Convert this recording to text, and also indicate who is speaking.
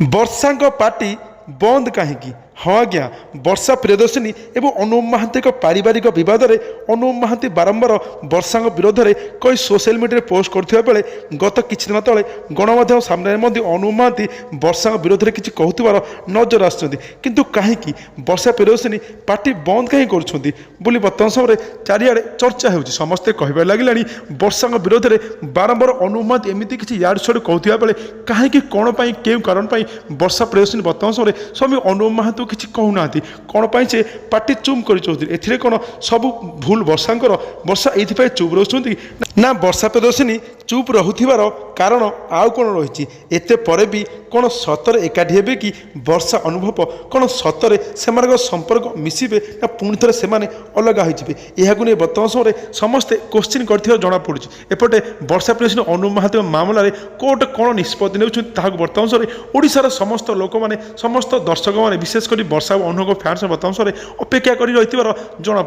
Speaker 1: ବର୍ଷାଙ୍କ ପାର୍ଟି ବନ୍ଦ କାହିଁକି? ହଁ ଆଜ୍ଞା, ବର୍ଷା ପ୍ରିୟଦର୍ଶିନୀ ଏବଂ ଅନୁପ ମହାନ୍ତିଙ୍କ ପାରିବାରିକ ବିବାଦରେ ଅନୁପ ମହାନ୍ତି ବାରମ୍ବାର ବର୍ଷାଙ୍କ ବିରୋଧରେ କହି ସୋସିଆଲ ମିଡ଼ିଆରେ ପୋଷ୍ଟ କରୁଥିବା ବେଳେ ଗତ କିଛି ଦିନ ତଳେ ଗଣମାଧ୍ୟମ ସାମ୍ନାରେ ମଧ୍ୟ ଅନୁପ ମହାନ୍ତି ବର୍ଷାଙ୍କ ବିରୋଧରେ କିଛି କହୁଥିବାର ନଜର ଆସୁଛନ୍ତି। କିନ୍ତୁ କାହିଁକି ବର୍ଷା ପ୍ରିୟଦର୍ଶିନୀ ପାର୍ଟି ବନ୍ଦ କାହିଁ କରୁଛନ୍ତି ବୋଲି ବର୍ତ୍ତମାନ ସମୟରେ ଚାରିଆଡ଼େ ଚର୍ଚ୍ଚା ହେଉଛି। ସମସ୍ତେ କହିବାରେ ଲାଗିଲାଣି ବର୍ଷାଙ୍କ ବିରୋଧରେ ବାରମ୍ବାର ଅନୁପ ମହାନ୍ତି ଏମିତି କିଛି ୟାଡୁ ସାଡୁ କହୁଥିବା ବେଳେ କାହିଁକି, କ'ଣ ପାଇଁ, କେଉଁ କାରଣ ପାଇଁ ବର୍ଷା ପ୍ରିୟଦର୍ଶିନୀ ବର୍ତ୍ତମାନ ସମୟରେ ସ୍ୱାମୀ ଅନୁପ ମହାନ୍ତି କିଛି କହୁନାହାନ୍ତି? କ'ଣ ପାଇଁ ସେ ପାର୍ଟି ଚୁପ୍ କରିଛନ୍ତି? ଏଥିରେ କ'ଣ ସବୁ ଭୁଲ ବର୍ଷାଙ୍କର? ବର୍ଷା ଏଇଥିପାଇଁ ଚୁପ୍ ରହୁଛନ୍ତି ନା ବର୍ଷା ପ୍ରିୟଦର୍ଶିନୀ ଚୁପ୍ ରହୁଥିବାର କାରଣ ଆଉ କ'ଣ ରହିଛି? ଏତେ ପରେ ବି କ'ଣ ସତରେ ଏକାଠି ହେବେ କି ବର୍ଷା ଅନୁଭବ? କ'ଣ ସତରେ ସେମାନଙ୍କ ସମ୍ପର୍କ ମିଶିବେ ନା ପୁଣି ଥରେ ସେମାନେ ଅଲଗା ହୋଇଯିବେ? ଏହାକୁ ନେଇ ବର୍ତ୍ତମାନ ସମୟରେ ସମସ୍ତେ କୋଶ୍ଚିନ୍ କରିଥିବା ଜଣାପଡ଼ୁଛି। ଏପଟେ ବର୍ଷା ପ୍ରିୟଦର୍ଶିନୀ ଅନୁପ ମହାନ୍ତିଙ୍କ ମାମଲାରେ କୋର୍ଟ କ'ଣ ନିଷ୍ପତ୍ତି ନେଉଛନ୍ତି ତାହାକୁ ବର୍ତ୍ତମାନ ସମୟରେ ଓଡ଼ିଶାର ସମସ୍ତ ଲୋକମାନେ, ସମସ୍ତ ଦର୍ଶକମାନେ, ବିଶେଷ କରି ବର୍ଷା ଓ ଅନୁପଙ୍କ ଫ୍ୟାନ୍ସ ବର୍ତ୍ତମାନ ସମୟରେ ଅପେକ୍ଷା କରି ରହିଥିବାର ଜଣା